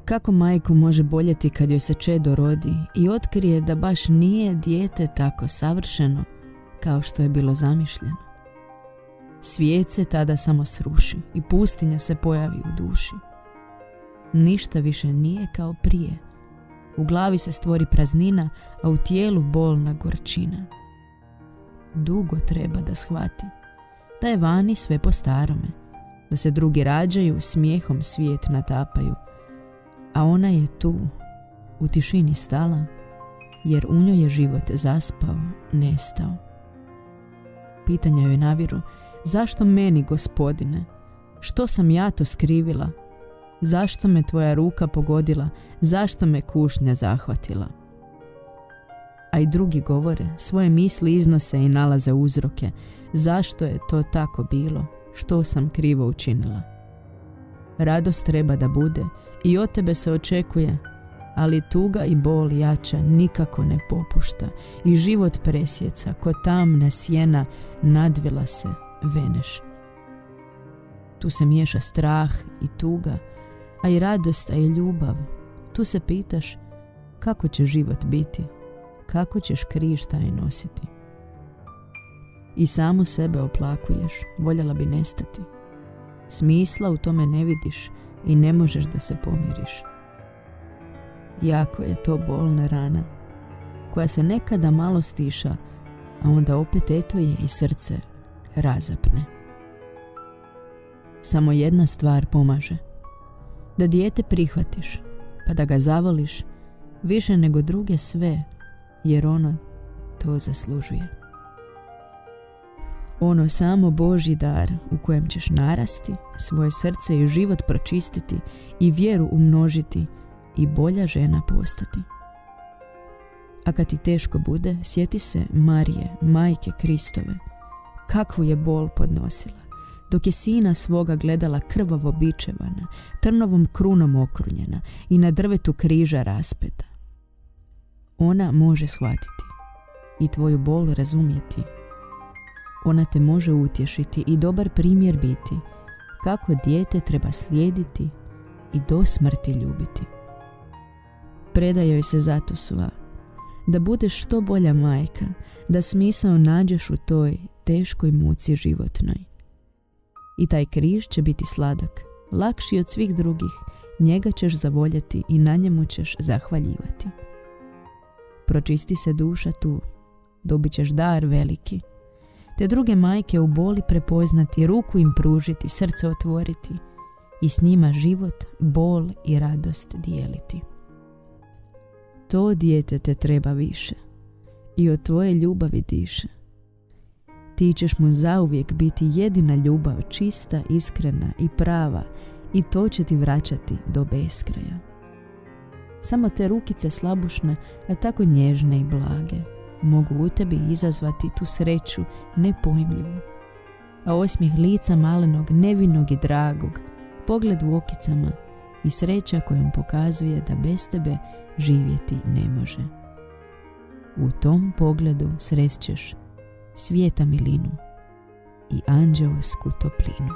Kako majku može boljeti kad joj se čedo rodi i otkrije da baš nije dijete tako savršeno kao što je bilo zamišljeno. Svijet se tada samo sruši i pustinja se pojavi u duši. Ništa više nije kao prije. U glavi se stvori praznina, a u tijelu bolna gorčina. Dugo treba da shvati da je vani sve po starome, da se drugi rađaju, smijehom svijet natapaju, a ona je tu, u tišini stala, jer u njoj je život zaspao, nestao. Pitanja joj naviru: zašto meni, Gospodine? Što sam ja to skrivila? Zašto me tvoja ruka pogodila? Zašto me kušnja zahvatila? A i drugi govore, svoje misli iznose i nalaze uzroke. Zašto je to tako bilo? Što sam krivo učinila? Radost treba da bude i od tebe se očekuje, ali tuga i bol jača nikako ne popušta i život presjeca ko tamna sjena, nadvila se veneš. Tu se miješa strah i tuga, a i radost, a i ljubav. Tu se pitaš kako će život biti, kako ćeš križ taj nositi. I samu sebe oplakuješ, voljela bi nestati. Smisla u tome ne vidiš i ne možeš da se pomiriš. Jako je to bolna rana, koja se nekada malo stiša, a onda opet eto je i srce razapne. Samo jedna stvar pomaže: da dijete prihvatiš, pa da ga zavoliš više nego druge sve, jer ono to zaslužuje. Ono samo Božji dar u kojem ćeš narasti, svoje srce i život pročistiti i vjeru umnožiti i bolja žena postati. A kad ti teško bude, sjeti se Marije, majke Kristove, kakvu je bol podnosila, dok je sina svoga gledala krvavo bičevana, trnovom krunom okrunjena i na drvetu križa raspeta. Ona može shvatiti i tvoju bol razumjeti. Ona te može utješiti i dobar primjer biti kako dijete treba slijediti i do smrti ljubiti. Predaj joj se zato sva, da budeš što bolja majka, da smisao nađeš u toj teškoj muci životnoj. I taj križ će biti sladak, lakši od svih drugih, njega ćeš zavoljeti i na njemu ćeš zahvaljivati. Pročisti se duša tu, dobit ćeš dar veliki, te druge majke u boli prepoznati, ruku im pružiti, srce otvoriti i s njima život, bol i radost dijeliti. To dijete te treba više i od tvoje ljubavi diše. Ti ćeš mu zauvijek biti jedina ljubav, čista, iskrena i prava, i to će ti vraćati do beskraja. Samo te rukice slabušne, a tako nježne i blage, mogu u tebi izazvati tu sreću nepojmljivu. A osmijeh lica malenog, nevinog i dragog, pogled u okicama i sreća kojom pokazuje da bez tebe živjeti ne može. U tom pogledu sresćeš svijeta milinu i anđeosku toplinu.